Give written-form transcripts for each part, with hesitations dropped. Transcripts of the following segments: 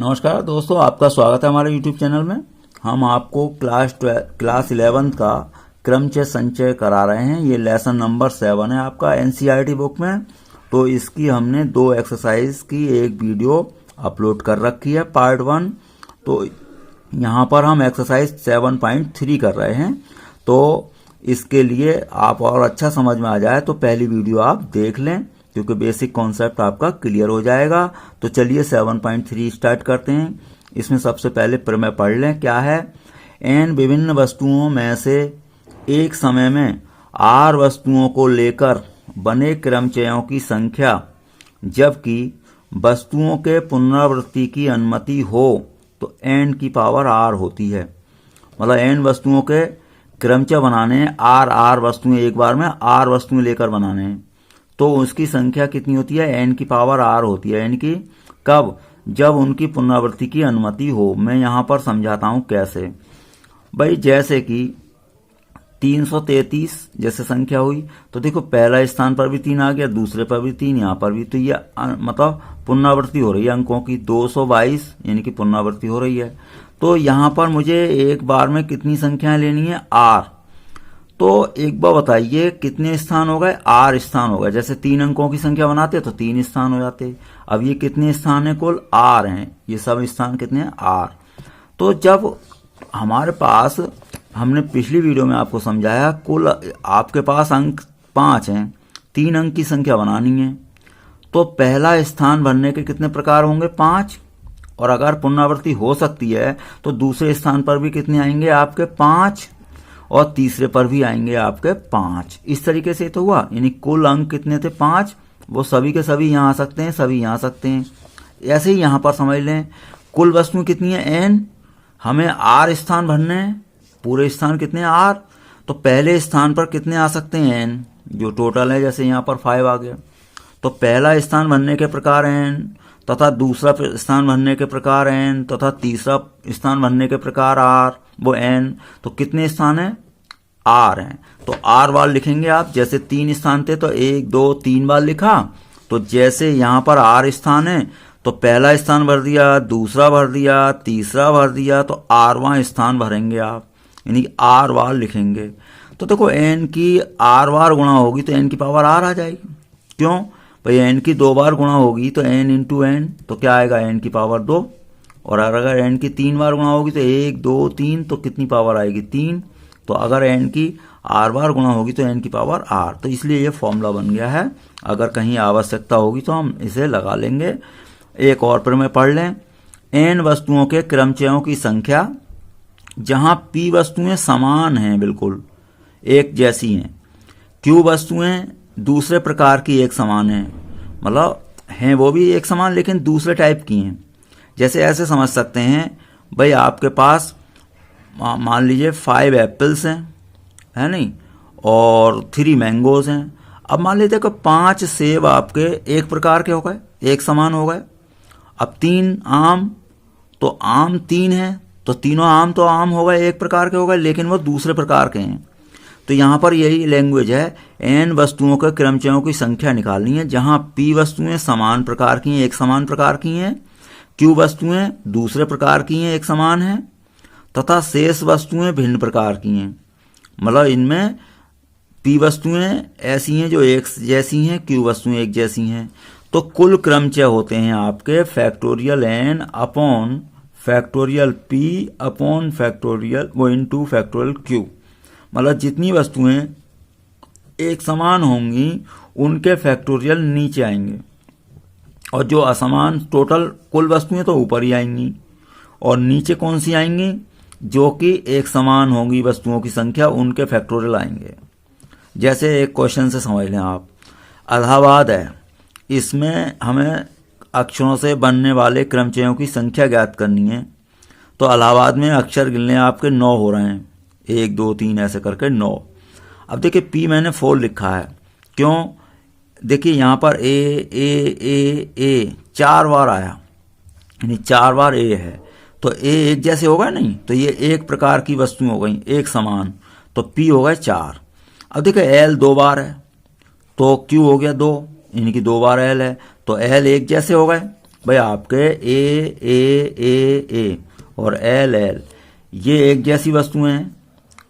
नमस्कार दोस्तों, आपका स्वागत है हमारे YouTube चैनल में। हम आपको क्लास 11 का क्रमचय संचय करा रहे हैं। ये लेसन नंबर 7 है आपका NCERT बुक में। तो इसकी हमने 2 एक्सरसाइज की एक वीडियो अपलोड कर रखी है, पार्ट 1। तो यहाँ पर हम एक्सरसाइज 7.3 कर रहे हैं। तो इसके लिए आप और अच्छा समझ में आ जाए तो पहली वीडियो आप देख लें, क्योंकि बेसिक कॉन्सेप्ट आपका क्लियर हो जाएगा। तो चलिए 7.3 स्टार्ट करते हैं। इसमें सबसे पहले प्रमेय पढ़ लें। क्या है? n विभिन्न वस्तुओं में से एक समय में r वस्तुओं को लेकर बने क्रमचयों की संख्या, जबकि वस्तुओं के पुनरावृत्ति की अनुमति हो तो n की पावर r होती है। मतलब n वस्तुओं के क्रमचय बनाने हैं, r वस्तुएं एक बार में r वस्तुएं लेकर बनाने हैं, तो उसकी संख्या कितनी होती है? n की पावर r होती है। n की कब? जब उनकी पुनरावृत्ति की अनुमति हो। मैं यहाँ पर समझाता हूँ कैसे। भाई जैसे कि 333 जैसे संख्या हुई, तो देखो पहला स्थान पर भी 3 आ गया, दूसरे पर भी 3, यहाँ पर भी। तो ये मतलब पुनरावृत्ति हो रही है अंकों की। 222 यानी कि पुनरावृत्ति हो रही है। तो यहाँ पर मुझे एक बार में कितनी संख्याएं लेनी है? r। तो एक बार बताइए कितने स्थान हो गए? r स्थान हो गए। जैसे 3 अंकों की संख्या बनाते तो 3 स्थान हो जाते। अब ये कितने स्थान है? कुल r हैं। ये सब स्थान कितने हैं? r। तो जब हमारे पास, हमने पिछली वीडियो में आपको समझाया, कुल आपके पास अंक 5 हैं, 3 अंक की संख्या बनानी है, तो पहला स्थान भरने के कितने प्रकार होंगे? 5। और अगर पुनरावृत्ति हो सकती है तो दूसरे स्थान पर भी कितने आएंगे? आपके 5। और तीसरे पर भी आएंगे आपके 5। इस तरीके से तो हुआ, यानी कुल अंक कितने थे? 5। वो सभी के सभी यहाँ आ सकते हैं, सभी यहाँ आ सकते हैं। ऐसे ही यहाँ पर समझ लें, कुल वस्तुएं कितनी है? n। हमें r स्थान भरने हैं, पूरे स्थान कितने हैं? r। तो पहले स्थान पर कितने आ सकते हैं? n, जो टोटल है। जैसे यहाँ पर 5 आ गया, तो पहला स्थान भरने के प्रकार n, तथा दूसरा स्थान भरने के प्रकार n, तथा तीसरा स्थान भरने के प्रकार r, वो n। तो कितने स्थान है? r हैं। तो r बार लिखेंगे आप। जैसे 3 स्थान थे तो 1 2 3 बार लिखा। तो जैसे यहाँ पर r स्थान है तो पहला स्थान भर दिया, दूसरा भर दिया, तीसरा भर दिया, तो rवां स्थान भरेंगे आप, यानी r बार लिखेंगे। तो देखो n की r बार गुणा होगी तो n की पावर r आ जाएगी। क्यों भाई? n की 2 बार गुणा होगी तो n इंटू n, तो क्या आएगा? n की पावर 2। और अगर n की 3 बार गुणा होगी तो 1 2 3, तो कितनी पावर आएगी? 3। तो अगर n की r बार गुणा होगी तो n की पावर r। तो इसलिए ये फॉर्मूला बन गया है। अगर कहीं आवश्यकता होगी तो हम इसे लगा लेंगे। एक और प्रमेय पढ़ लें। n वस्तुओं के क्रमचयों की संख्या, जहां p वस्तुएं समान हैं, बिल्कुल एक जैसी हैं, q वस्तुएं दूसरे प्रकार की एक समान हैं, मतलब हैं वो भी एक समान लेकिन दूसरे टाइप की हैं। जैसे ऐसे समझ सकते हैं, भाई आपके पास मान लीजिए 5 एप्पल्स हैं, है नहीं, और 3 मैंगोज हैं। अब मान लीजिए कि 5 सेब आपके एक प्रकार के हो गए, एक समान हो गए। अब 3 आम, तो आम 3 हैं, तो तीनों आम तो आम हो गए, एक प्रकार के हो गए, लेकिन वो दूसरे प्रकार के हैं। तो यहाँ पर यही लैंग्वेज है, n वस्तुओं के क्रमचयों की संख्या निकालनी है, जहां p वस्तुएं समान प्रकार की हैं, एक समान प्रकार की हैं, q वस्तुएं दूसरे प्रकार की हैं, एक समान हैं, तथा शेष वस्तुएं भिन्न प्रकार की हैं। मतलब इनमें p वस्तुएं ऐसी हैं जो एक जैसी हैं, q वस्तुएं एक जैसी हैं। तो कुल क्रमचय होते हैं आपके factorial n upon factorial p upon factorial वो इंटू फैक्टोरियल q। मतलब जितनी वस्तुएं एक समान होंगी उनके फैक्टोरियल नीचे आएंगे, और जो असमान टोटल कुल वस्तुएं तो ऊपर ही आएंगी, और नीचे कौन सी आएंगी? जो कि एक समान होंगी वस्तुओं की संख्या, उनके फैक्टोरियल आएंगे। जैसे एक क्वेश्चन से समझ लें आप, इलाहाबाद है, इसमें हमें अक्षरों से बनने वाले क्रमचयों की संख्या ज्ञात करनी है। तो इलाहाबाद में अक्षर गिनने आपके 9 हो रहे हैं, 1 2 3 ऐसे करके 9। अब देखिए p मैंने 4 लिखा है। क्यों? देखिए यहाँ पर ए 4 बार आया, यानी 4 बार a है, तो a एक जैसे होगा नहीं, तो ये एक प्रकार की वस्तु हो गई, एक समान, तो p हो गए 4। अब देखिए l 2 बार है, तो q हो गया 2, यानी कि 2 बार l है, तो l एक जैसे हो गए, भाई आपके ए और एल ये एक जैसी वस्तुएं हैं,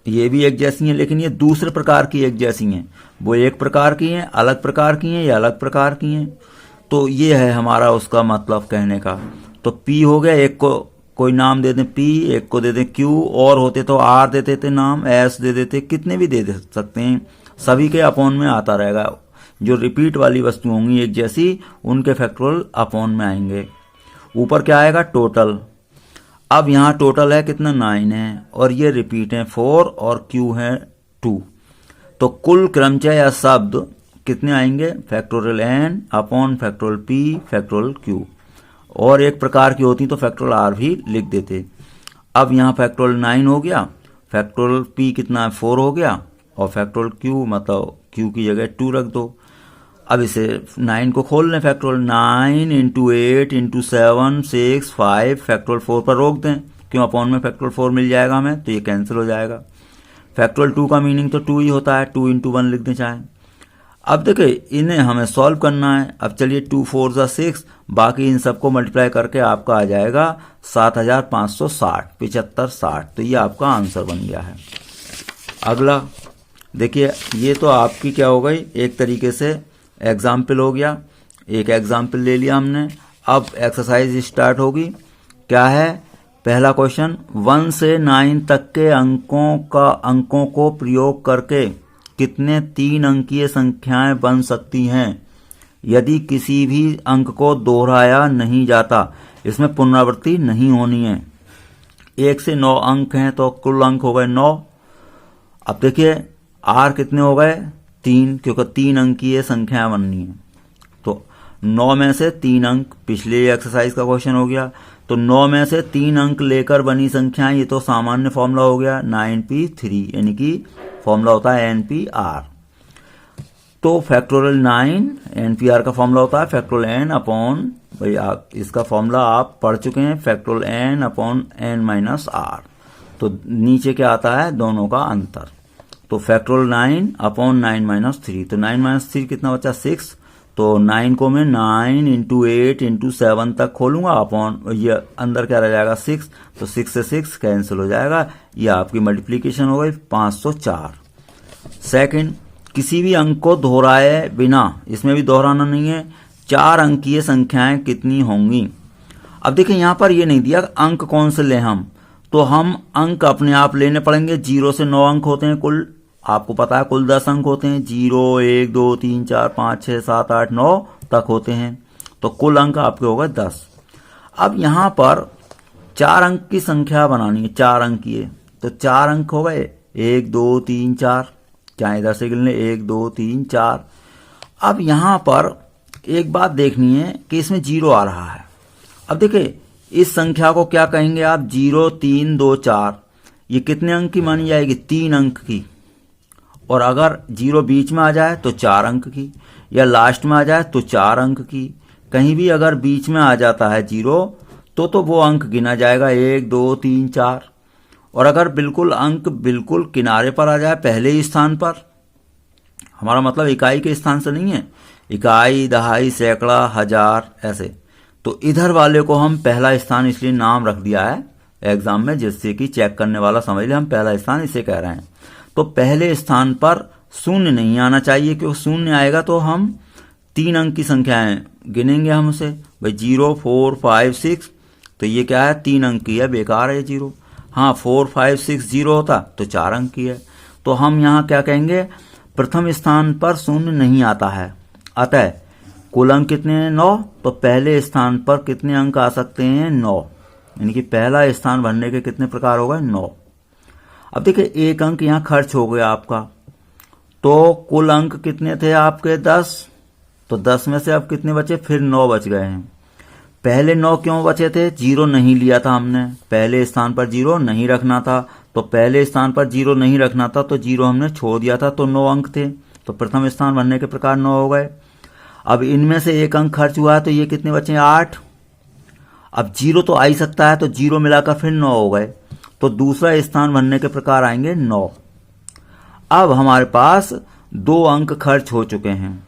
ये भी एक जैसी हैं, लेकिन ये दूसरे प्रकार की एक जैसी हैं। वो एक प्रकार की हैं, अलग प्रकार की हैं, या अलग प्रकार की हैं। तो ये है हमारा उसका मतलब कहने का। तो पी हो गया, एक को कोई नाम दे दें पी, एक को दे दें क्यू, और होते तो आर दे देते नाम, एस दे देते, कितने भी दे सकते हैं, सभी के अपॉन में आता रहेगा। जो रिपीट वाली वस्तु होंगी एक जैसी, उनके फैक्टोरियल अपॉन में आएंगे। ऊपर क्या आएगा, टोटल। अब यहाँ टोटल है कितना, 9 है, और ये रिपीट है 4 और क्यू है 2। तो कुल क्रमचय या शब्द कितने आएंगे, factorial N upon factorial P factorial Q. और एक प्रकार की होती तो फैक्टोरियल आर भी लिख देते। अब यहाँ फैक्टोरियल 9 हो गया, फैक्टोरियल पी कितना है 4 हो गया, और फैक्टोरियल क्यू मतलब क्यू की जगह 2 रख दो। अब इसे 9 को खोल लें, फैक्टोरियल 9 इंटू 8 इंटू 7 6 5 फैक्टोरियल 4 पर रोक दें, क्यों अपॉन में फैक्टोरियल 4 मिल जाएगा हमें, तो ये कैंसिल हो जाएगा। फैक्टोरियल 2 का मीनिंग तो 2 ही होता है, 2 इंटू 1 लिख दें चाहे। अब देखिए इन्हें हमें सॉल्व करना है। अब चलिए 2 4 जा 6, बाकी इन सबको मल्टीप्लाई करके आपका आ जाएगा 7560 75 60। तो ये आपका आंसर बन गया है। अगला देखिए, ये तो आपकी क्या हो गई, एक तरीके से एग्जाम्पल हो गया, एक एग्जाम्पल ले लिया हमने। अब एक्सरसाइज स्टार्ट होगी। क्या है, पहला क्वेश्चन, 1 से 9 तक के अंकों को प्रयोग करके कितने 3 अंकीय संख्याएं बन सकती हैं यदि किसी भी अंक को दोहराया नहीं जाता। इसमें पुनरावृत्ति नहीं होनी है। 1 से 9 अंक हैं तो कुल अंक हो गए 9। अब देखिए आर कितने हो गए, 3, क्योंकि 3 अंकीय संख्या बननी है। तो 9 में से 3 अंक, पिछले एक्सरसाइज का क्वेश्चन हो गया। तो 9 में से 3 अंक लेकर बनी संख्याएं, ये तो सामान्य फॉर्मूला हो गया 9p3, यानी कि फॉर्मूला होता है NPR। तो फैक्टोरियल 9 NPR का फॉर्मूला होता है फैक्टोरियल n अपॉन, भाई आप इसका फॉर्मूला आप पढ़ चुके हैं, factorial n upon n minus r। तो नीचे क्या आता है, दोनों का अंतर। तो फैक्टोरियल 9 अपॉन 9 माइनस 3, तो 9 माइनस 3 कितना बचा, 6। तो 9 को मैं 9 इंटू 8 इंटू 7 तक खोलूंगा, अपॉन ये अंदर क्या रह जाएगा 6, तो 6 से 6 कैंसिल हो जाएगा। ये आपकी मल्टीप्लीकेशन हो गई 504। सेकंड, किसी भी अंक को दोहराए बिना, इसमें भी दोहराना नहीं है, 4 अंकीय संख्याएं कितनी होंगी। अब देखिए यहां पर ये नहीं दिया अंक कौन से ले हम, तो हम अंक अपने आप लेने पड़ेंगे। 0 से 9 अंक होते हैं कुल, आपको पता है कुल 10 अंक होते हैं, 0 1 2 3 4 5 6 7 8 9 तक होते हैं। तो कुल अंक आपके हो गए 10। अब यहां पर 4 अंक की संख्या बनानी है, 4 अंक की है, तो 4 अंक हो गए 1 2 3 4, चाहे इधर से गिन लें 1 2 3 4। अब यहां पर एक बात देखनी है कि इसमें 0 आ रहा है। अब देखिए इस संख्या को क्या कहेंगे आप, 0 3 2 4, ये कितने अंक की मानी जाएगी, 3 अंक की। और अगर 0 बीच में आ जाए तो 4 अंक की, या लास्ट में आ जाए तो 4 अंक की। कहीं भी अगर बीच में आ जाता है 0 तो वो अंक गिना जाएगा 1 2 3 4। और अगर बिल्कुल अंक बिल्कुल किनारे पर आ जाए, पहले ही स्थान पर, हमारा मतलब इकाई के स्थान से नहीं है, इकाई दहाई सैकड़ा हजार ऐसे, तो इधर वाले को हम पहला स्थान इसलिए नाम रख दिया है एग्जाम में, जिससे कि चेक करने वाला समझ ले हम पहला स्थान इसे कह रहे हैं। तो पहले स्थान पर 0 नहीं आना चाहिए, क्योंकि 0 आएगा तो हम 3 अंक की संख्याएं गिनेंगे हम उसे, भाई 0 4 5 6, तो ये क्या है 3 अंक की है, बेकार है 0। हाँ 4 5 6 0 होता तो 4 अंक की है। तो हम यहाँ क्या कहेंगे, प्रथम स्थान पर 0 नहीं आता है, अतः कुल अंक कितने हैं 9, तो पहले स्थान पर कितने अंक आ सकते हैं 9, यानी कि पहला स्थान भरने के कितने प्रकार हो गए 9। अब देखिए एक अंक यहाँ खर्च हो गया आपका, तो कुल अंक कितने थे आपके 10, तो 10 में से अब कितने बचे, फिर 9 बच गए हैं। पहले 9 क्यों बचे थे, 0 नहीं लिया था हमने, पहले स्थान पर 0 नहीं रखना था, तो पहले स्थान पर 0 नहीं रखना था तो 0 हमने छोड़ दिया था, तो 9 अंक थे, तो प्रथम स्थान भरने के प्रकार 9 हो गए। अब इनमें से एक अंक खर्च हुआ है तो ये कितने बचे 8। अब 0 तो आ ही सकता है, तो 0 मिलाकर फिर 9 हो गए, तो दूसरा स्थान भरने के प्रकार आएंगे 9। अब हमारे पास 2 अंक खर्च हो चुके हैं,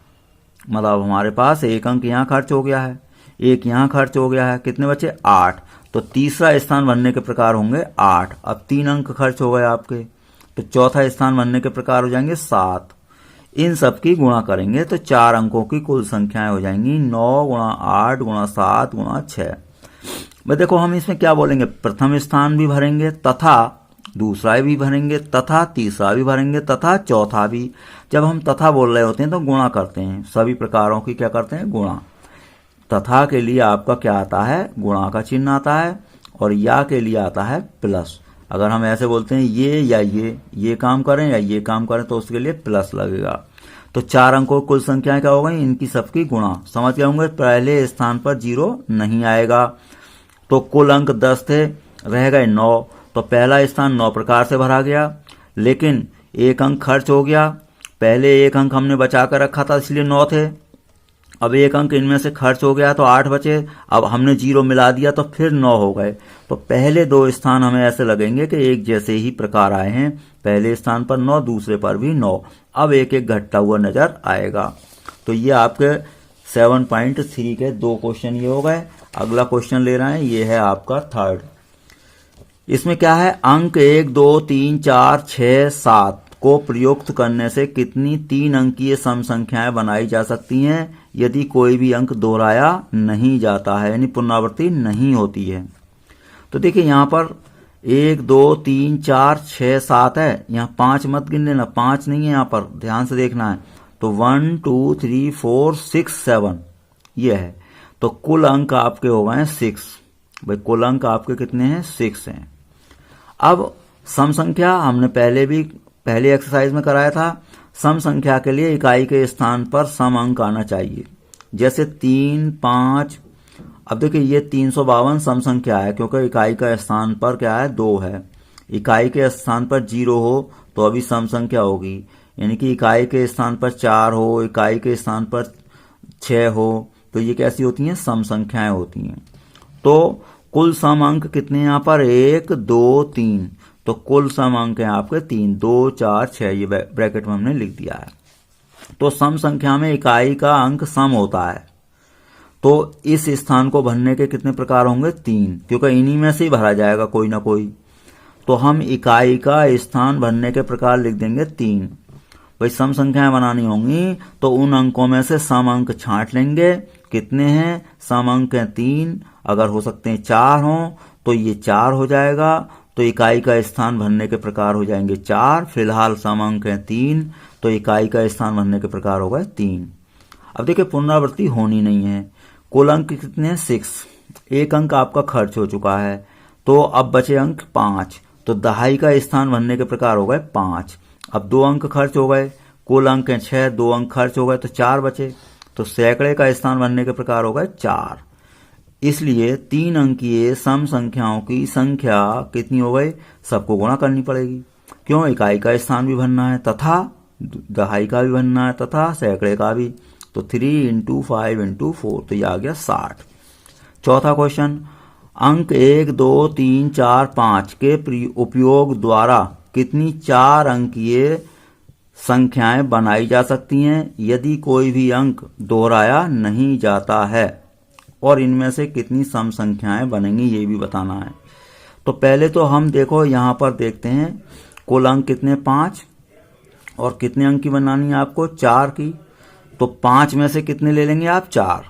मतलब हमारे पास एक अंक यहाँ खर्च हो गया है, एक यहाँ खर्च हो गया है, कितने बचे 8, तो तीसरा स्थान भरने के प्रकार होंगे 8। अब 3 अंक खर्च हो गए आपके, तो चौथा स्थान भरने के प्रकार हो जाएंगे 7। इन सब की गुणा करेंगे तो 4 अंकों की कुल संख्याएं हो जाएंगी 9 गुणा 8 गुणा 7 गुणा 6। भाई देखो हम इसमें क्या बोलेंगे, प्रथम स्थान भी भरेंगे तथा दूसरा भी भरेंगे तथा तीसरा भी भरेंगे तथा चौथा भी। जब हम तथा बोल रहे होते हैं तो गुणा करते हैं, सभी प्रकारों की क्या करते हैं, गुणा। तथा के लिए आपका क्या आता है, गुणा का चिन्ह आता है, और या के लिए आता है प्लस। अगर हम ऐसे बोलते हैं ये या ये काम करें या ये काम करें तो उसके लिए प्लस लगेगा। तो 4 अंकों कुल संख्याएं क्या हो गई, इनकी सबकी गुणा। समझ गए होंगे, पहले स्थान पर 0 नहीं आएगा। तो कुल अंक 10 थे, रह गए 9, तो पहला स्थान 9 प्रकार से भरा गया, लेकिन 1 अंक खर्च हो गया। पहले 1 अंक हमने बचा कर रखा था इसलिए 9 थे, अब 1 अंक इनमें से खर्च हो गया तो 8 बचे। अब हमने 0 मिला दिया तो फिर 9 हो गए। तो पहले 2 स्थान हमें ऐसे लगेंगे कि एक जैसे ही प्रकार आए हैं, पहले स्थान पर 9, दूसरे पर भी 9। अब एक एक घटता हुआ नजर आएगा। तो ये आपके 7.3 के 2 क्वेश्चन ये हो गए। अगला क्वेश्चन ले रहे हैं, ये है आपका 3rd। इसमें क्या है, अंक 1 2 3 4 6 7 को प्रयुक्त करने से कितनी 3 अंकीय सम संख्याएं बनाई जा सकती हैं यदि कोई भी अंक दोहराया नहीं जाता है, यानी पुनरावृत्ति नहीं होती है। तो देखिए यहां पर 1 2 3 4 6 7 है, यहाँ 5 मत गिन लेना, 5 नहीं है यहाँ पर, ध्यान से देखना है। तो 1 2 3 4 6 7 ये है। तो कुल अंक आपके हो गए 6। भाई कुल अंक आपके कितने हैं, 6 हैं। अब सम संख्या हमने पहले एक्सरसाइज में कराया था, सम संख्या के लिए इकाई के स्थान पर सम अंक आना चाहिए। जैसे 3 5, अब देखिए ये 352 सम संख्या है क्योंकि इकाई का स्थान पर क्या है, 2 है। इकाई के स्थान पर 0 हो तो अभी सम संख्या होगी, यानी कि इकाई के स्थान पर 4 हो, इकाई के स्थान पर 6 हो, तो ये कैसी होती हैं, सम संख्याएं होती हैं। तो कुल सम अंक कितने हैं यहाँ पर, 1 2 3, तो कुल सम अंक हैं आपके 3, 2 4 6, ये ब्रैकेट में हमने लिख दिया है। तो सम संख्या में इकाई का अंक सम होता है, तो इस स्थान को भरने के कितने प्रकार होंगे, 3, क्योंकि इन्हीं में से ही भरा जाएगा कोई ना कोई। तो हम इकाई का स्थान भरने के प्रकार लिख देंगे 3। भाई सम संख्याएं बनानी होंगी तो उन अंकों में से सम अंक छांट लेंगे। कितने हैं, सम अंक हैं 3, अगर हो सकते हैं 4 हों तो ये 4 हो जाएगा। तो इकाई का स्थान भरने के प्रकार हो जाएंगे 4। फिलहाल सम अंक हैं 3, तो इकाई का स्थान भरने के प्रकार हो गए 3। अब देखिए पुनरावृत्ति होनी नहीं है। कुल अंक कितने हैं, 6। 1 अंक आपका खर्च हो चुका है, तो अब बचे अंक 5, तो दहाई का स्थान भरने के प्रकार हो गए 5। अब 2 अंक खर्च हो गए, कुल अंक हैं 6, 2 अंक खर्च हो गए तो 4 बचे, तो सैकड़े का स्थान भरने के प्रकार हो गए 4। इसलिए 3 अंकीय सम संख्याओं की संख्या कितनी हो गई, सबको गुणा करनी पड़ेगी। क्यों, इकाई का स्थान भी भरना है तथा दहाई का भी भरना है तथा सैकड़े का भी। तो 3 × 5 × 4, तो ये आ गया 60। चौथा क्वेश्चन, अंक 1 2 3 4 5 के उपयोग द्वारा कितनी 4 अंकीय संख्याएं बनाई जा सकती हैं यदि कोई भी अंक दोहराया नहीं जाता है, और इनमें से कितनी सम संख्याएं बनेंगी ये भी बताना है। तो पहले तो हम देखो यहां पर देखते हैं कुल अंक कितने, 5, और कितने अंक की बनानी है आपको, 4 की। तो 5 में से कितने ले लेंगे आप, 4।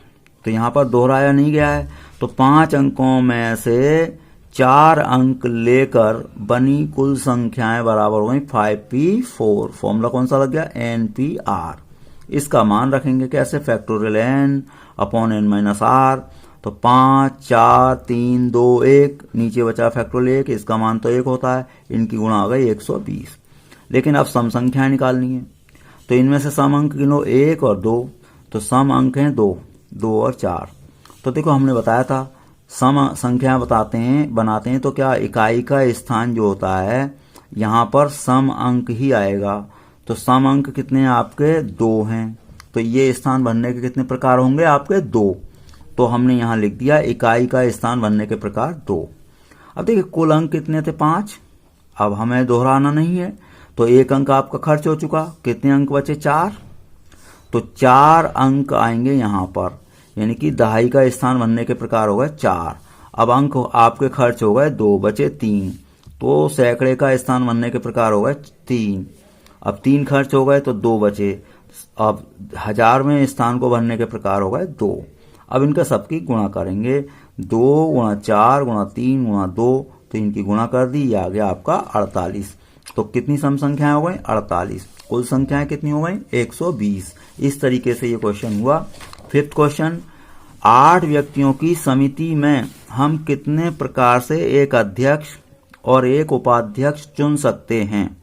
तो यहां पर दोहराया नहीं गया है, तो 5 अंकों में से 4 अंक लेकर बनी कुल संख्याएं बराबर हो गई 5p4। फॉर्मूला कौन सा लग गया, NPR। इसका मान रखेंगे कैसे, फैक्टोरियल n/n-r। तो 5 4 3 2 1, नीचे बचा फैक्टोरियल 1, इसका मान तो 1 होता है, इनकी गुणा आ गई 120। लेकिन अब सम संख्याएं निकालनी है, तो इनमें से सम अंक गिनो 1 और 2, तो सम अंक हैं 2 और 4। तो देखो हमने बताया था सम संख्या बनाते हैं तो क्या इकाई का स्थान जो होता है यहाँ पर सम अंक ही आएगा। तो सम अंक कितने हैं आपके, 2 हैं। तो ये स्थान भरने के कितने प्रकार होंगे आपके, 2। तो हमने यहाँ लिख दिया इकाई का स्थान भरने के प्रकार 2। अब देखिए कुल अंक कितने थे, 5। अब हमें दोहराना नहीं है, तो 1 अंक आपका खर्च हो चुका, कितने अंक बचे, 4। तो 4 अंक आएंगे यहाँ पर, यानी कि दहाई का स्थान बनने के प्रकार हो गए 4। अब अंक आपके खर्च हो गए 2, बचे 3। तो सैकड़े का स्थान बनने के प्रकार हो गए 3। अब 3 खर्च हो गए तो 2 बचे। अब 1000 में स्थान को भरने के प्रकार हो गए 2। अब इनका सबकी गुणा करेंगे, 2 गुणा 4 गुणा 3 गुणा 2, तो इनकी गुणा कर दी, ये आ गया आपका 48। तो कितनी सम संख्याएं हो गई? 48। कुल संख्याएं कितनी हो गई? 120। इस तरीके से ये क्वेश्चन हुआ। 5th क्वेश्चन, 8 व्यक्तियों की समिति में हम कितने प्रकार से एक अध्यक्ष और एक उपाध्यक्ष चुन सकते हैं?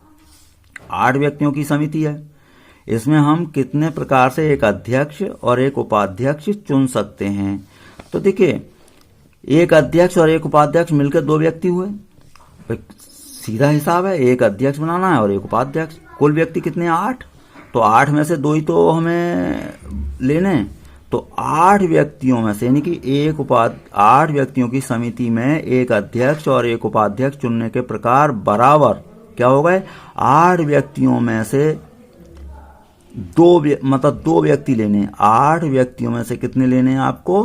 8 व्यक्तियों की समिति है, इसमें हम कितने प्रकार से एक अध्यक्ष और एक उपाध्यक्ष चुन सकते हैं? तो देखिए, एक अध्यक्ष और एक उपाध्यक्ष मिलकर 2 व्यक्ति हुए, सीधा हिसाब है, एक अध्यक्ष बनाना है और एक उपाध्यक्ष। कुल व्यक्ति कितने? 8। तो 8 में से 2 ही तो हमें लेने। तो 8 व्यक्तियों में से, यानी कि 8 व्यक्तियों की समिति में एक अध्यक्ष और एक उपाध्यक्ष चुनने के प्रकार बराबर क्या हो गए? 8 व्यक्तियों में से 2 व्यक्ति लेने। 8 व्यक्तियों में से कितने लेने हैं आपको?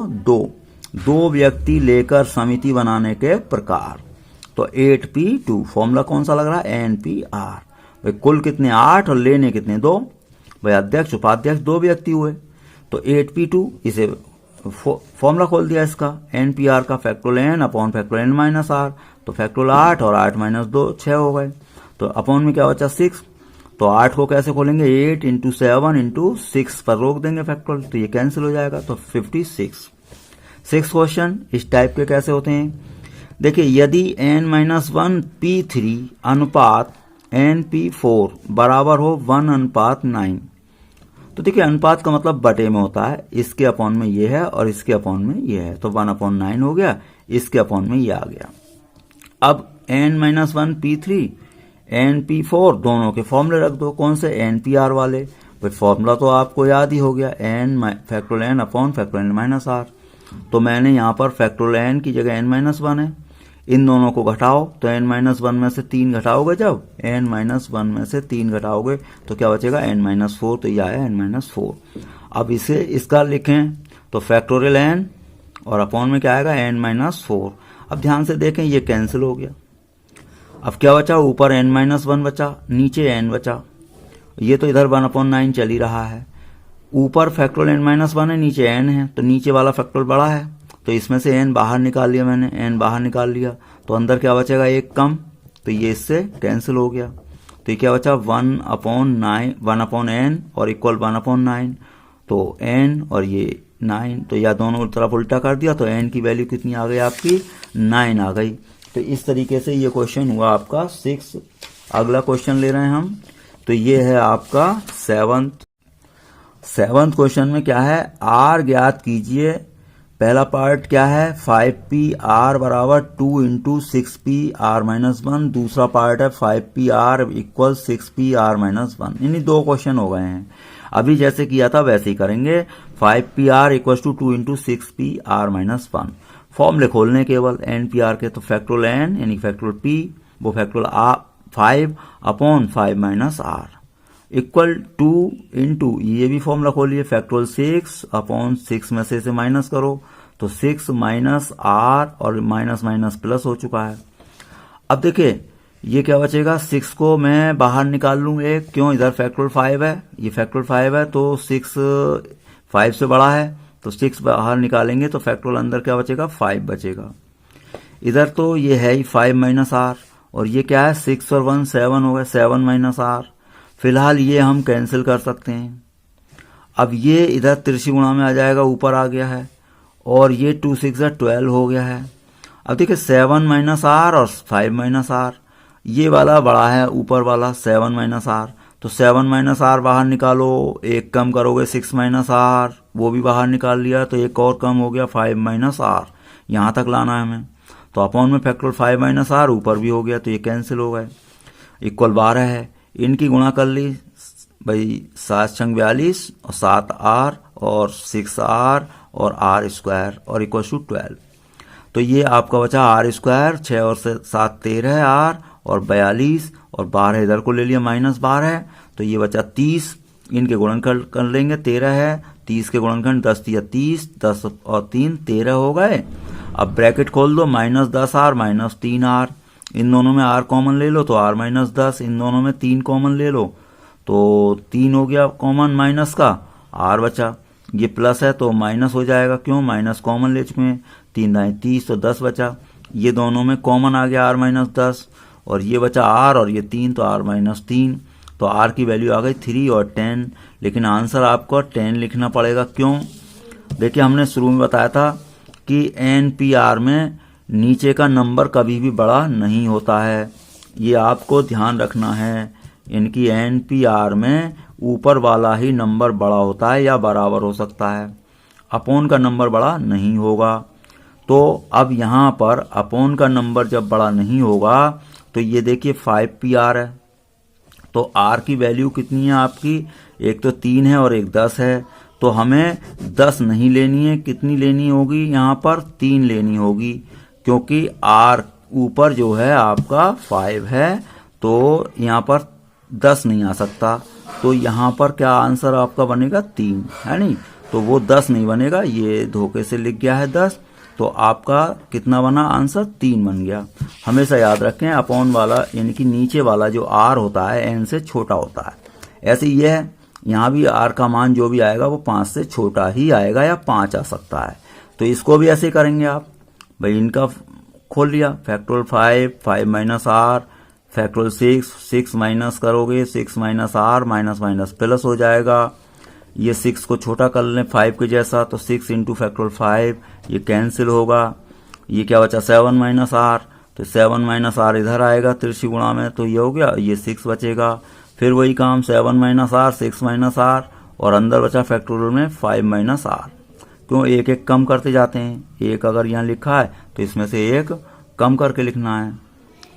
2 व्यक्ति लेकर समिति बनाने के प्रकार। तो 8P2 फॉर्मूला कौन सा लग रहा है? NPR। भाई कुल कितने? 8 और लेने कितने? 2। भाई अध्यक्ष उपाध्यक्ष 2 व्यक्ति हुए, तो 8P2, इसे फॉर्मूला खोल दिया इसका, NPR का factorial N upon factorial N minus R। तो फैक्टोरियल 8 और 8 माइनस 2 6 हो गए। तो अपॉन में क्या बचा? 6। तो 8 को कैसे खोलेंगे? 8 इंटू 7 इंटू 6 पर रोक देंगे फैक्टोरियल, तो ये कैंसिल हो जाएगा। तो 56। 6th क्वेश्चन इस टाइप के कैसे होते हैं? देखिए, यदि n-1 P3 अनुपात nP4 बराबर हो 1:9। तो देखिए, अनुपात का मतलब बटे में होता है, इसके अपॉन में ये है और इसके अपॉन में ये है, तो 1/9 हो गया, इसके अपॉन में ये आ गया। अब n-1 P3 nP4 दोनों के फॉर्मूले रख दो। कौन से? NPR वाले। भाई फॉर्मूला तो आपको याद ही हो गया, n factorial N upon factorial minus R। तो मैंने यहाँ पर फैक्टोरियल N की जगह n-1 है, इन दोनों को घटाओ, तो n-1 में से 3 घटाओगे, जब n-1 में से 3 घटाओगे तो क्या बचेगा? n-4। तो यह आया n-4। अब इसे इसका लिखें तो फैक्टोरियल n और अपॉन में क्या आएगा? n-4। अब ध्यान से देखें, ये कैंसिल हो गया। अब क्या बचा? ऊपर n-1 बचा, नीचे n बचा। ये तो इधर 1/9 चल ही रहा है। ऊपर फैक्टोरियल n-1 है, नीचे n है, तो नीचे वाला फैक्टोरियल बड़ा है, तो इसमें से n बाहर निकाल लिया मैंने, n बाहर निकाल लिया, तो अंदर क्या बचेगा? 1 कम, तो ये इससे कैंसिल हो गया। तो ये क्या बचा? 1/n और इक्वल 1/9। तो n और ये 9, तो या दोनों तरफ उल्टा कर दिया, तो n की वैल्यू कितनी आ गई आपकी? 9 आ गई। तो इस तरीके से ये क्वेश्चन हुआ आपका 6। अगला क्वेश्चन ले रहे हैं हम, तो ये है आपका 7th क्वेश्चन में क्या है? R ज्ञात कीजिए। पहला पार्ट क्या है? 5PR बराबर 2 इंटू 6PR-1। दूसरा पार्ट है 5PR इक्वल 6PR-1। यानी 2 क्वेश्चन हो गए हैं। अभी जैसे किया था वैसे ही करेंगे। 5PR equal to 2 into 6PR-1। फॉर्मूले खोलने केवल NPR के, तो फैक्टोरियल N यानी फैक्टोरियल P, वो factorial 5 upon 5 minus R equal 2 into, ये भी फॉर्मूला खोलिए, फैक्टोरियल 6 अपॉन 6 में से माइनस करो, तो 6 माइनस R और माइनस माइनस प्लस हो चुका है। अब देखिए, ये क्या बचेगा? 6 को मैं बाहर निकाल लूँ एक, क्यों? इधर फैक्टोरियल 5 है, ये फैक्टोरियल 5 है, तो 6 5 से बड़ा है, तो 6 बाहर निकालेंगे तो फैक्टोरियल अंदर क्या बचेगा? 5 बचेगा। इधर तो ये है ही 5 माइनस R, और ये क्या है? 6 और 1 7 हो गए, 7 माइनस R। फिलहाल ये हम कैंसिल कर सकते हैं। अब ये इधर तिरछी गुणा में आ जाएगा, ऊपर आ गया है, और ये 2 6 12 हो गया है। अब देखिए 7 माइनस R और 5 माइनस R, ये वाला बड़ा है, ऊपर वाला 7 माइनस R, तो 7 माइनस R बाहर निकालो, एक कम करोगे 6 माइनस R, वो भी बाहर निकाल लिया, तो एक और कम हो गया 5 माइनस R, यहाँ तक लाना है हमें। तो अपॉन में फैक्टोरियल 5 माइनस R ऊपर भी हो गया, तो ये कैंसिल हो गए, इक्वल 12 है। इनकी गुणा कर ली भाई, 7 छंग 42 और 7R और 6R और R स्क्वायर और इक्वल टू 12। तो ये आपका बचा R स्क्वायर, 6 और 7 13 R और 42 और 12 इधर को ले लिया, माइनस 12 है, तो ये बचा 30। इनके गुणन कर लेंगे, 13 है 30 के गुणनखंड 10 या 30, 10 और 3 13 हो गए। अब ब्रैकेट खोल दो, -10r -3r, इन दोनों में r कॉमन ले लो तो r -10, इन दोनों में 3 कॉमन ले लो तो 3 हो गया कॉमन, माइनस का r बचा, ये प्लस है तो माइनस हो जाएगा, क्यों, माइनस कॉमन ले चुके हैं, 3 दाएं 30 तो 10 बचा, ये दोनों में कॉमन आ गया r -10 और ये बचा r और ये 3 तो r -3, तो r की वैल्यू आ गई 3 और 10। लेकिन आंसर आपको 10 लिखना पड़ेगा, क्यों, देखिए हमने शुरू में बताया था कि NPR में नीचे का नंबर कभी भी बड़ा नहीं होता है, ये आपको ध्यान रखना है। इनकी NPR में ऊपर वाला ही नंबर बड़ा होता है या बराबर हो सकता है, अपोन का नंबर बड़ा नहीं होगा। तो अब यहाँ पर अपोन का नंबर जब बड़ा नहीं होगा तो ये देखिए 5PR है, तो R की वैल्यू कितनी है आपकी, एक तो 3 है और एक 10 है, तो हमें 10 नहीं लेनी है, कितनी लेनी होगी, यहाँ पर 3 लेनी होगी, क्योंकि R ऊपर जो है आपका 5 है तो यहाँ पर 10 नहीं आ सकता, तो यहाँ पर क्या आंसर आपका बनेगा 3, है नहीं, तो वो 10 नहीं बनेगा, ये धोखे से लिख गया है 10, तो आपका कितना बना आंसर 3 बन गया। हमेशा याद रखें अपॉन वाला यानी कि नीचे वाला जो R होता है n से छोटा होता है, ऐसे ये है, यहाँ भी R का मान जो भी आएगा वो 5 से छोटा ही आएगा या 5 आ सकता है, तो इसको भी ऐसे करेंगे आप, भाई इनका खोल लिया, factorial 5 minus r, factorial 6 minus करोगे 6 minus r, minus minus plus हो जाएगा, ये 6 को छोटा कर लें 5 के जैसा, तो 6 इंटू फैक्टोरियल 5, ये कैंसिल होगा, ये क्या बचा 7 माइनस r, तो 7 माइनस r इधर आएगा तिरछी गुणा में, तो ये हो गया, ये 6 बचेगा, फिर वही काम 7 माइनस r 6 माइनस r और अंदर बचा फैक्टोरियल में 5 माइनस r, क्यों एक एक कम करते जाते हैं, एक अगर यहाँ लिखा है तो इसमें से एक कम करके लिखना है,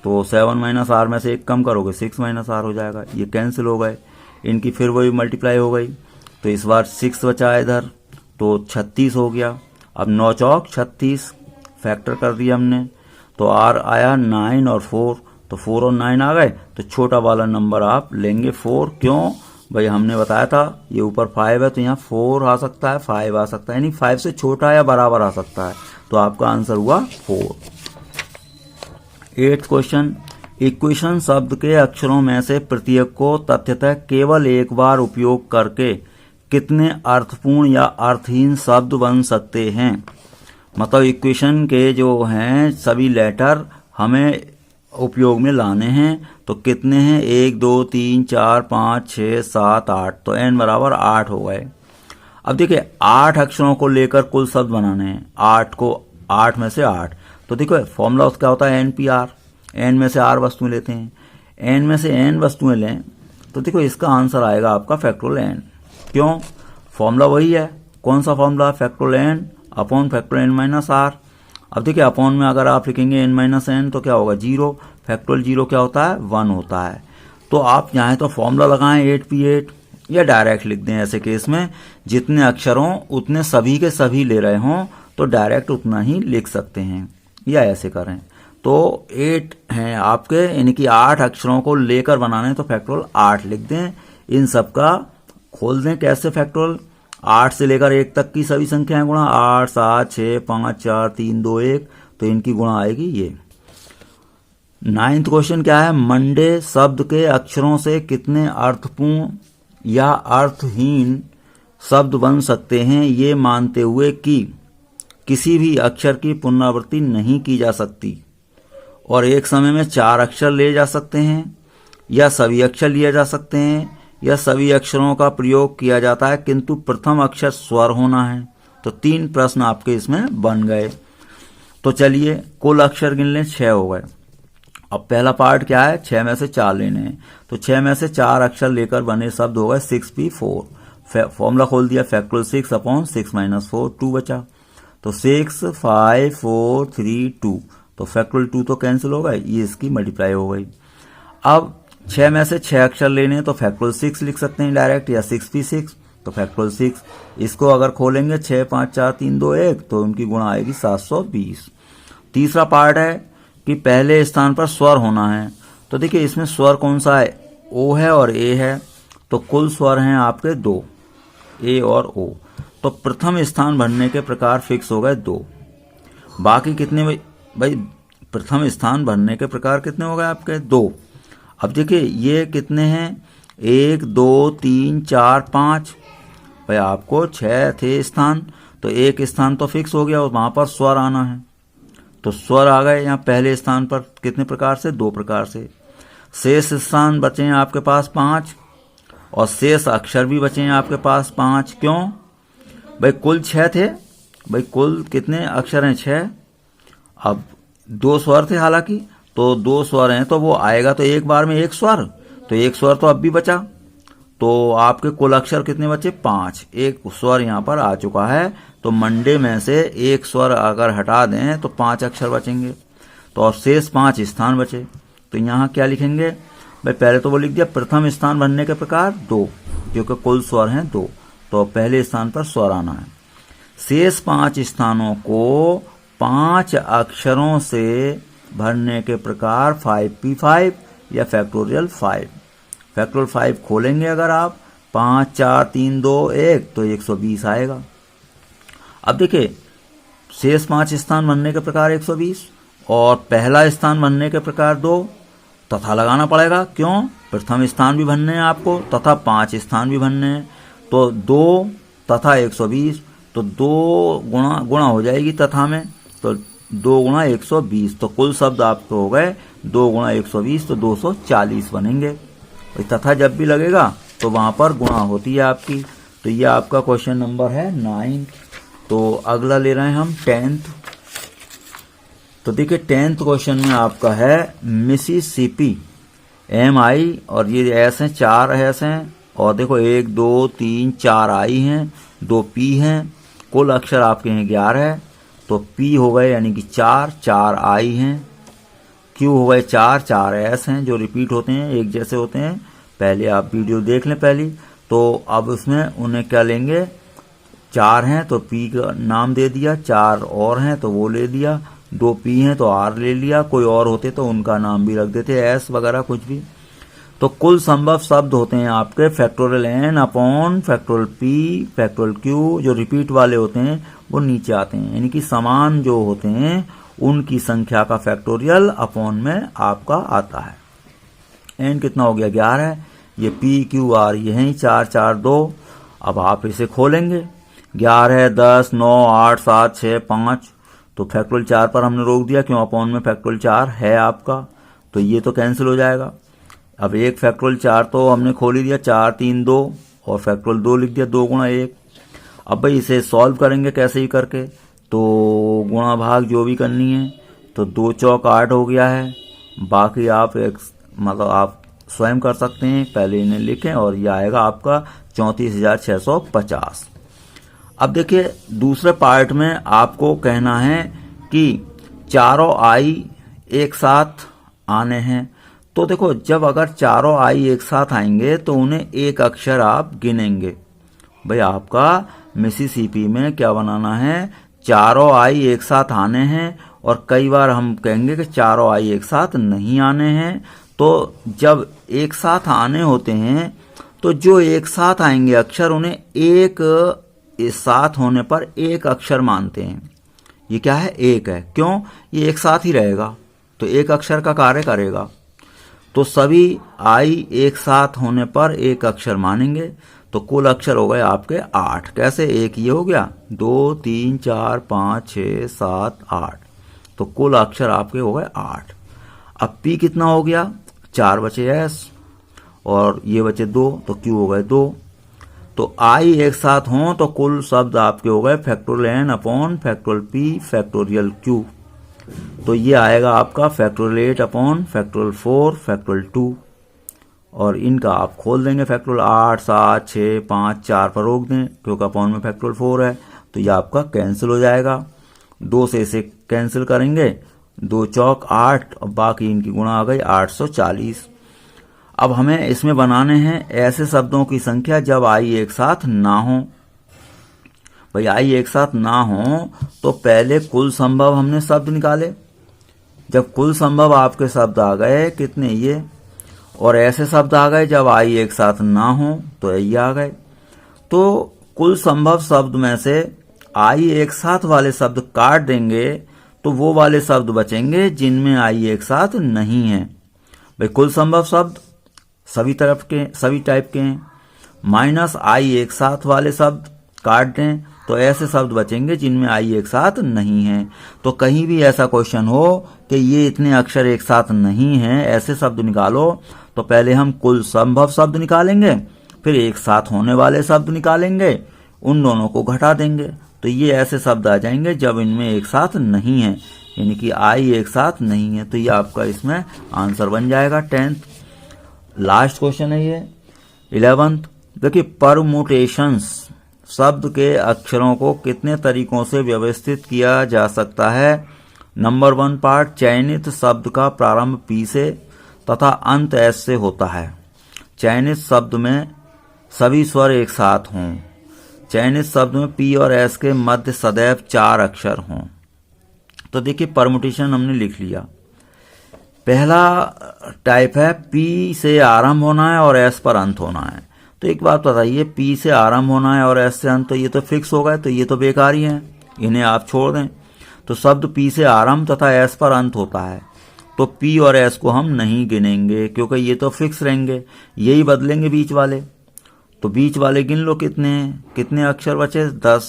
तो 7 माइनस r में से एक कम करोगे 6 माइनस r हो जाएगा, ये कैंसिल हो गए, इनकी फिर वही मल्टीप्लाई हो गई, तो इस बार 6 बचा इधर तो 36 हो गया, अब 9 चौक 36 फैक्टर कर दिया हमने, तो r आया 9 और 4, तो 4 और 9 आ गए, तो छोटा वाला नंबर आप लेंगे 4, क्यों भाई हमने बताया था ये ऊपर 5 है तो यहाँ 4 आ सकता है, 5 आ सकता है, यानी 5 से छोटा या बराबर आ सकता है, तो आपका आंसर हुआ 4। 8th क्वेश्चन, इक्वेशन शब्द के अक्षरों में से प्रत्येक को तथ्यतः केवल एक बार उपयोग करके कितने अर्थपूर्ण या अर्थहीन शब्द बन सकते हैं, मतलब इक्वेशन के जो हैं सभी लेटर हमें उपयोग में लाने हैं, तो कितने हैं 1 2 3 4 5 6 7 8, तो n बराबर 8 हो गए। अब देखिए 8 अक्षरों को लेकर कुल शब्द बनाने हैं, 8 में से 8, तो देखो फॉर्मूला उसका होता है NPR, n में से r वस्तुएं लेते हैं, n में से n वस्तुएं लें तो देखो इसका आंसर आएगा आपका फैक्टोरियल n, क्यों, फॉर्मूला वही है, कौन सा formula, factorial n upon factorial n minus r। अब देखिए अपॉन में अगर आप लिखेंगे n माइनस n तो क्या होगा 0, फैक्टोरियल 0 क्या होता है 1 होता है, तो आप चाहें तो फॉर्मूला लगाएं 8p8 या डायरेक्ट लिख दें, ऐसे केस में जितने अक्षरों उतने सभी के सभी ले रहे हों तो डायरेक्ट उतना ही लिख सकते हैं, या ऐसे करें, तो 8 हैं आपके, यानी कि 8 अक्षरों को लेकर बनाने तो फैक्टोरियल 8 लिख दें, इन सब का खोल दें कैसे, फैक्टोरियल 8 से लेकर 1 तक की सभी संख्याएं गुणा 8 7 6 5 4 3 2 1, तो इनकी गुणा आएगी ये। 9th क्वेश्चन क्या है, मंडे शब्द के अक्षरों से कितने अर्थपूर्ण या अर्थहीन शब्द बन सकते हैं, ये मानते हुए कि किसी भी अक्षर की पुनरावृत्ति नहीं की जा सकती और एक समय में 4 अक्षर ले जा सकते हैं, या सभी अक्षर लिए जा सकते हैं, या सभी अक्षरों का प्रयोग किया जाता है किंतु प्रथम अक्षर स्वर होना है, तो 3 प्रश्न आपके इसमें बन गए। तो चलिए कुल अक्षर गिन लें, 6 हो गए। अब पहला पार्ट क्या है, 6 में से 4 लेने हैं, तो 6 में से 4 अक्षर लेकर बने शब्द हो गए 6p4, फॉर्मूला खोल दिया फैक्टोरियल 6 अपॉन 6 माइनस 4, 2 बचा, तो 6 5 4 3 2, तो फैक्टोरियल 2 तो कैंसिल हो गए, ये इसकी मल्टीप्लाई हो गई। अब 6 में से 6 अक्षर लेने हैं तो फैक्टोरियल 6 लिख सकते हैं डायरेक्ट, या 6p6, तो फैक्टोरियल 6, इसको अगर खोलेंगे 6 5 4 3 2 1, तो उनकी गुणा आएगी 720। तीसरा पार्ट है कि पहले स्थान पर स्वर होना है, तो देखिए इसमें स्वर कौन सा है, ओ है और ए है, तो कुल स्वर हैं आपके 2, ए और ओ, तो प्रथम स्थान भरने के प्रकार फिक्स हो गए 2। बाकी कितने भाई प्रथम स्थान भरने के प्रकार कितने हो गए आपके 2। अब देखिए ये कितने हैं 1 2 3 4 5। भाई आपको 6 थे स्थान, तो एक स्थान तो फिक्स हो गया और वहां पर स्वर आना है, तो स्वर आ गए यहाँ पहले स्थान पर कितने प्रकार से 2 प्रकार से। शेष स्थान बचे हैं आपके पास 5 और शेष अक्षर भी बचे हैं आपके पास 5। क्यों भाई कुल 6 थे, भाई कुल कितने अक्षर हैं 6। अब 2 स्वर थे हालांकि, तो 2 स्वर हैं तो वो आएगा तो एक बार में 1 स्वर, तो 1 स्वर तो अब भी बचा, तो आपके कुल अक्षर कितने बचे 5। एक स्वर यहाँ पर आ चुका है, तो मंडे में से 1 स्वर अगर हटा दें तो 5 अक्षर बचेंगे, तो और शेष 5 स्थान बचे। तो यहाँ क्या लिखेंगे भाई, पहले तो वो लिख दिया प्रथम स्थान बनने के प्रकार 2, क्योंकि कुल स्वर हैं 2, तो पहले स्थान पर स्वर आना है। शेष 5 स्थानों को 5 अक्षरों से भरने के प्रकार 5p5 या फैक्टोरियल 5। फैक्टोरियल 5 खोलेंगे अगर आप 5 4 3 2 1 तो 120 आएगा। अब देखिए शेष 5 स्थान बनने के प्रकार 120 और पहला स्थान बनने के प्रकार 2, तथा लगाना पड़ेगा। क्यों, प्रथम स्थान भी भरने हैं आपको तथा 5 स्थान भी भरने हैं, तो 2 तथा 120, तो 2 गुणा हो जाएगी तथा में, तो 2 गुणा 120, तो कुल शब्द आपको हो गए 2 गुणा 120 तो 240 बनेंगे। तथा जब भी लगेगा तो वहां पर गुणा होती है आपकी। तो ये आपका क्वेश्चन नंबर है 9। तो अगला ले रहे हैं हम 10th। तो देखिए 10th क्वेश्चन में आपका है मिसिसिपी, MI और ये एस हैं, 4 एस हैं, और देखो 1 2 3 4 आई हैं, 2 P हैं, कुल अक्षर आपके हैं 11, तो P हो गए यानी कि 4 आई हैं, Q हो गए 4 एस हैं जो रिपीट होते हैं, एक जैसे होते हैं, पहले आप वीडियो देख लें पहली। तो अब उसमें उन्हें क्या लेंगे, 4 हैं तो P का नाम दे दिया, 4 और हैं तो वो ले दिया, 2 P हैं तो R ले लिया, कोई और होते तो उनका नाम भी रख देते, S वगैरह कुछ भी। तो कुल संभव शब्द होते हैं आपके factorial N upon factorial P factorial Q, जो रिपीट वाले होते हैं वो नीचे आते हैं, यानी कि समान जो होते हैं उनकी संख्या का फैक्टोरियल अपॉन में आपका आता है। N कितना हो गया 11, ये P Q R ये हैं 4 4 2। अब आप इसे खोलेंगे, 11 10 9 8 7 6 5, तो फैक्टोरियल 4 पर हमने रोक दिया, क्यों अपॉन में फैक्टोरियल 4 है आपका, तो ये तो कैंसिल हो जाएगा। अब एक फैक्टोरियल 4 तो हमने खोल ही दिया, 4 3 2 और फैक्टोरियल 2 लिख दिया, 2 गुणा 1। अब भाई इसे सॉल्व करेंगे कैसे ही करके, तो गुणा भाग जो भी करनी है, तो 2 चौक 8 हो गया है, बाकी आप मतलब आप स्वयं कर सकते हैं, पहले इन्हें लिखें और ये आएगा आपका 34,650। अब देखिए दूसरे पार्ट में आपको कहना है कि चारों आई एक साथ आने हैं, तो देखो जब अगर चारों आई एक साथ आएंगे तो उन्हें एक अक्षर आप गिनेंगे। भाई आपका मिसिसिपी में क्या बनाना है, चारों आई एक साथ आने हैं, और कई बार हम कहेंगे कि चारों आई एक साथ नहीं आने हैं। तो जब एक साथ आने होते हैं तो जो एक साथ आएंगे अक्षर उन्हें एक साथ होने पर एक अक्षर मानते हैं। ये क्या है, एक है, क्यों, ये एक साथ ही रहेगा तो एक अक्षर का कार्य करेगा। तो सभी आई एक साथ होने पर एक अक्षर मानेंगे, तो कुल अक्षर हो गए आपके 8। कैसे, एक ये हो गया, 2 3 4 5 6 7 8, तो कुल अक्षर आपके हो गए 8। अब P कितना हो गया, 4 बचे S और ये बचे 2, तो Q हो गए 2। तो आई एक साथ हों तो कुल शब्द आपके हो गए factorial N upon factorial P factorial Q। तो ये आएगा आपका फैक्टोरियल 8 अपॉन फैक्टोरियल 4 फैक्टोरियल 2, और इनका आप खोल देंगे फैक्टोरियल 8 7 6 5 4 पर रोक दें, क्योंकि अपॉन में फैक्टोरियल 4 है, तो ये आपका कैंसिल हो जाएगा। 2 से इसे कैंसिल करेंगे, 2 चौक 8 और बाकी इनकी गुणा आ गई 840। अब हमें इसमें बनाने हैं ऐसे शब्दों की संख्या जब आई एक साथ ना हो। भाई आई एक साथ ना हो तो पहले कुल संभव हमने शब्द निकाले, जब कुल संभव आपके शब्द आ गए कितने ये, और ऐसे शब्द आ गए जब आई एक साथ ना हो तो ये आ गए। तो कुल संभव शब्द में से आई एक साथ वाले शब्द काट देंगे तो वो वाले शब्द बचेंगे जिनमें आई एक साथ नहीं है। भाई कुल संभव शब्द सभी टाइप के हैं, माइनस आई एक साथ वाले शब्द काट दें तो ऐसे शब्द बचेंगे जिनमें आई एक साथ नहीं है। तो कहीं भी ऐसा क्वेश्चन हो कि ये इतने अक्षर एक साथ नहीं हैं, ऐसे शब्द निकालो, तो पहले हम कुल संभव शब्द निकालेंगे, फिर एक साथ होने वाले शब्द निकालेंगे, उन दोनों को घटा देंगे, तो ये ऐसे शब्द आ जाएंगे जब इनमें एक साथ नहीं है, यानी कि आई एक साथ नहीं है। तो ये आपका इसमें आंसर बन जाएगा 10th। लास्ट क्वेश्चन है ये 11th। देखिए, परमुटेशंस शब्द के अक्षरों को कितने तरीकों से व्यवस्थित किया जा सकता है। नंबर 1 पार्ट, चयनित शब्द का प्रारंभ पी से तथा अंत एस से होता है। चयनित शब्द में सभी स्वर एक साथ हों। चयनित शब्द में पी और एस के मध्य सदैव 4 अक्षर हों। तो देखिए, परमुटेशन हमने लिख लिया। पहला टाइप है पी से आरंभ होना है और एस पर अंत होना है। तो एक बात बताइए, पी से आरंभ होना है और एस से अंत, तो ये तो फिक्स हो गए, तो ये तो बेकार ही हैं, इन्हें आप छोड़ दें। तो शब्द पी से आरंभ तथा एस पर अंत होता है, तो पी और एस को हम नहीं गिनेंगे क्योंकि ये तो फिक्स रहेंगे, यही बदलेंगे बीच वाले। तो बीच वाले गिन लो कितने हैं, कितने अक्षर बचे, 10,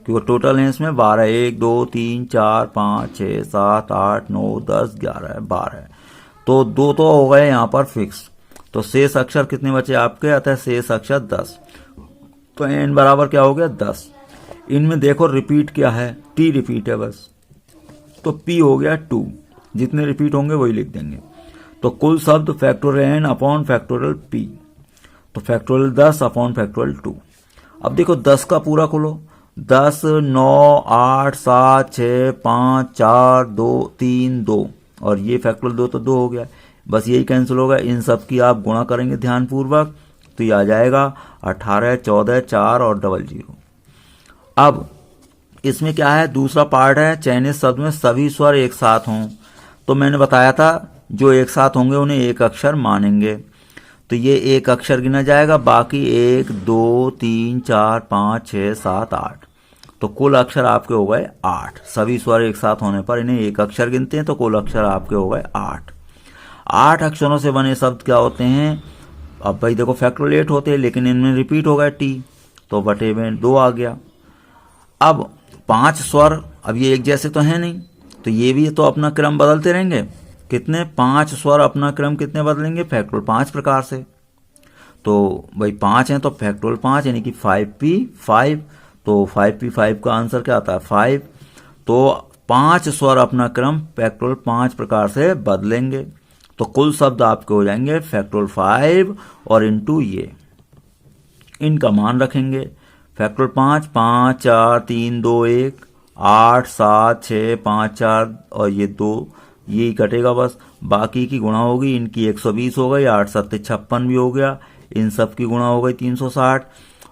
क्योंकि टोटल है इसमें 12, 1 2 3 4 5 6 7 8 9 10 11 12, तो 2 तो हो गए यहाँ पर फिक्स। तो शेष अक्षर कितने बचे आपके, अतः शेष अक्षर 10। तो एन बराबर क्या हो गया, 10। इनमें देखो रिपीट क्या है, टी रिपीट है बस, तो पी हो गया 2, जितने रिपीट होंगे वही लिख देंगे। तो कुल शब्द factorial N upon factorial P, तो फैक्टोरियल 10 अपॉन फैक्टोरियल 2। अब देखो 10 का पूरा खोलो, 10 9 8 7 6 5 4 2 3 2, और ये फैक्टोरियल 2 तो 2 हो गया, बस यही कैंसिल होगा। इन सब की आप गुणा करेंगे ध्यानपूर्वक, तो ये आ जाएगा 18 14 4 और 00। अब इसमें क्या है, दूसरा पार्ट है चयनित शब्द में सभी स्वर एक साथ हों। तो मैंने बताया था जो एक साथ होंगे उन्हें एक अक्षर मानेंगे, तो ये एक अक्षर गिना जाएगा, बाकी 1 2 3 4 5 6 7 8, तो कुल अक्षर आपके हो गए 8। सभी स्वर एक साथ होने पर इन्हें एक अक्षर गिनते हैं, तो कुल अक्षर आपके हो गए 8। 8 अक्षरों से बने शब्द क्या होते हैं, अब भाई देखो फैक्टोरियल 8 होते हैं, लेकिन इनमें रिपीट हो गया टी, तो बटे में 2 आ गया। अब 5 स्वर, अब ये एक जैसे तो है नहीं, तो ये भी तो अपना क्रम बदलते रहेंगे। कितने, 5 स्वर अपना क्रम कितने बदलेंगे, फैक्टोरियल 5 प्रकार से। तो भाई 5 हैं तो फैक्टोरियल 5 यानी कि 5p5, तो 5p5 का आंसर क्या आता है 5। तो 5 स्वर अपना क्रम फैक्टोरियल 5 प्रकार से बदलेंगे, तो कुल शब्द आपके हो जाएंगे फैक्टोरियल 5 और इनटू ये, इनका मान रखेंगे फैक्टोरियल 5 5 4 3 2 1 8 7 6 5 4 और ये 2, यही कटेगा बस, बाकी की गुणा होगी, इनकी 120 हो गई, 8 7 56 भी हो गया, इन सब की गुणा हो गई 360,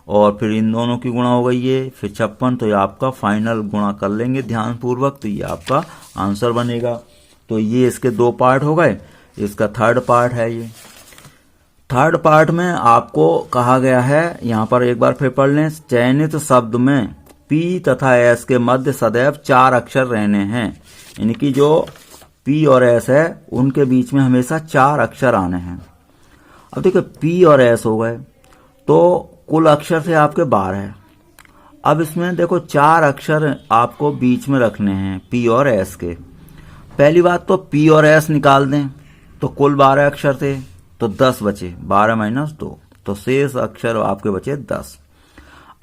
और फिर इन दोनों की गुणा हो गई ये, फिर 56, तो ये आपका फाइनल गुणा कर लेंगे ध्यानपूर्वक, तो ये आपका आंसर बनेगा। तो ये इसके 2 पार्ट हो गए, इसका 3rd पार्ट है ये। 3rd पार्ट में आपको कहा गया है, यहाँ पर एक बार फिर पढ़ लें, चयनित शब्द में पी तथा एस के मध्य सदैव 4 अक्षर रहने हैं, यानी कि जो पी और एस है उनके बीच में हमेशा 4 अक्षर आने हैं। अब देखो पी और एस हो गए, तो कुल अक्षर थे आपके 12 है। अब इसमें देखो 4 अक्षर आपको बीच में रखने हैं पी और एस के। पहली बात तो पी और एस निकाल दें, तो कुल 12 अक्षर थे, तो 10 बचे, 12 माइनस 2, तो शेष अक्षर आपके बचे 10।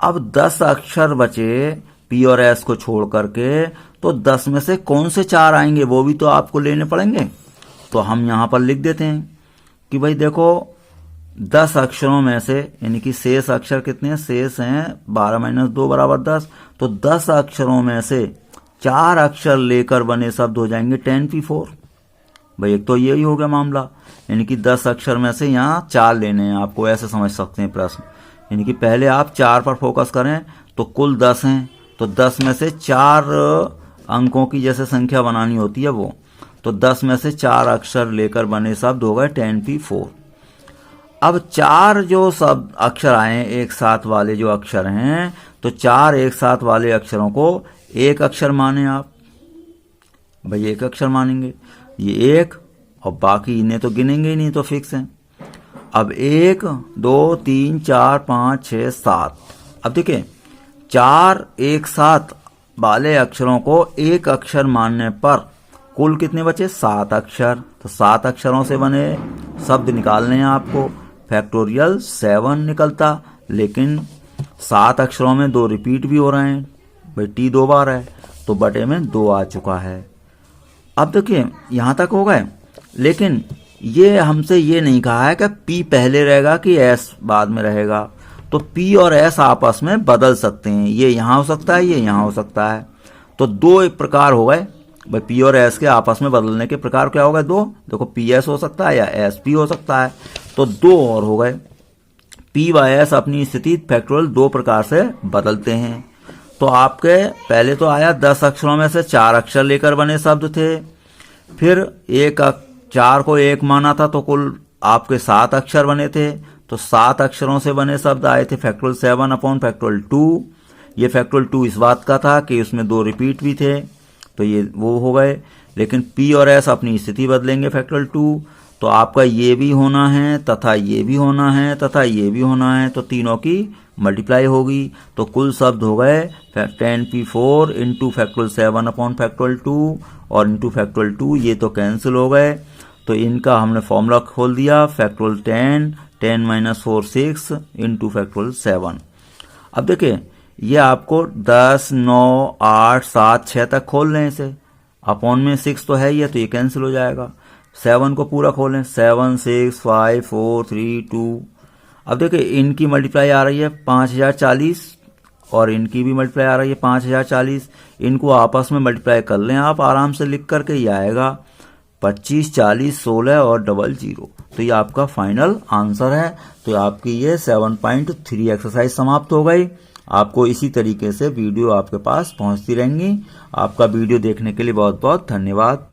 अब 10 अक्षर बचे पी और एस को छोड़ करके, तो 10 में से कौन से 4 आएंगे वो भी तो आपको लेने पड़ेंगे। तो हम यहां पर लिख देते हैं कि भाई देखो 10 अक्षरों में से, यानी कि शेष अक्षर कितने हैं, शेष हैं 12 माइनस 2 बराबर 10, तो 10 अक्षरों में से 4 अक्षर लेकर बने शब्द हो जाएंगे 10p4। भाई एक तो यही हो गया मामला, यानी कि 10 अक्षर में से यहाँ 4 लेने हैं आपको, ऐसे समझ सकते हैं प्रश्न, यानी कि पहले आप 4 पर फोकस करें, तो कुल 10 हैं, तो 10 में से 4 अंकों की जैसे संख्या बनानी होती है वो, तो 10 में से 4 अक्षर लेकर बने शब्द हो गए 10p4। अब 4 जो शब्द अक्षर आए एक साथ वाले जो अक्षर हैं, तो 4 एक साथ वाले अक्षरों को एक अक्षर माने आप। भाई एक अक्षर मानेंगे, ये एक, और बाकी इन्हें तो गिनेंगे ही नहीं, तो फिक्स है। अब 1 2 3 4 5 6 7। अब देखिए 4 एक साथ वाले अक्षरों को एक अक्षर मानने पर कुल कितने बचे? 7 अक्षर। तो 7 अक्षरों से बने शब्द निकालने हैं आपको। फैक्टोरियल 7 निकलता, लेकिन 7 अक्षरों में 2 रिपीट भी हो रहे हैं। भाई टी 2 बार है, तो बटे में 2 आ चुका है। अब देखिए यहां तक हो गए, लेकिन ये हमसे ये नहीं कहा है कि पी पहले रहेगा कि एस बाद में रहेगा। तो पी और एस आपस में बदल सकते हैं, ये यहां हो सकता है, ये यहां हो सकता है। तो 2 एक प्रकार हो गए। भाई पी और एस के आपस में बदलने के प्रकार क्या हो गए? 2। देखो पी एस हो सकता है या एस पी हो सकता है, तो 2 और हो गए। पी व एस अपनी स्थिति फैक्टोरियल 2 प्रकार से बदलते हैं। तो आपके पहले तो आया 10 अक्षरों में से 4 अक्षर लेकर बने शब्द थे। फिर 4 को 1 माना था, तो कुल आपके 7 अक्षर बने थे। तो 7 अक्षरों से बने शब्द आए थे फैक्टोरियल 7 अपॉन फैक्टोरियल 2। ये फैक्टोरियल 2 इस बात का था कि उसमें 2 रिपीट भी थे, तो ये वो हो गए। लेकिन पी और एस अपनी स्थिति बदलेंगे फैक्टोरियल 2। तो आपका ये भी होना है तथा ये भी होना है तथा ये भी होना है, तो तीनों की मल्टीप्लाई होगी। तो कुल शब्द हो गए 10p4 into factorial 7 upon factorial 2 और इंटू फैक्टोरियल 2, ये तो कैंसिल हो गए। तो इनका हमने फॉर्मूला खोल दिया, फैक्टोरियल 10 4 6 इंटू फैक्टोरियल 7। अब देखिए ये आपको 10 9 8 7 6 तक खोल लें इसे, अपॉन में 6 तो है ही है, तो ये कैंसिल हो जाएगा। 7 को पूरा खोलें, 7 6 5 4 3 2। अब देखिए इनकी मल्टीप्लाई आ रही है 5040 और इनकी भी मल्टीप्लाई आ रही है 5040। इनको आपस में मल्टीप्लाई कर लें आप आराम से लिख करके, ये आएगा 25 40 16 और 00। तो ये आपका फाइनल आंसर है। तो आपकी ये 7.3 एक्सरसाइज समाप्त हो गई। आपको इसी तरीके से वीडियो आपके पास पहुंचती रहेंगी। आपका वीडियो देखने के लिए बहुत बहुत धन्यवाद।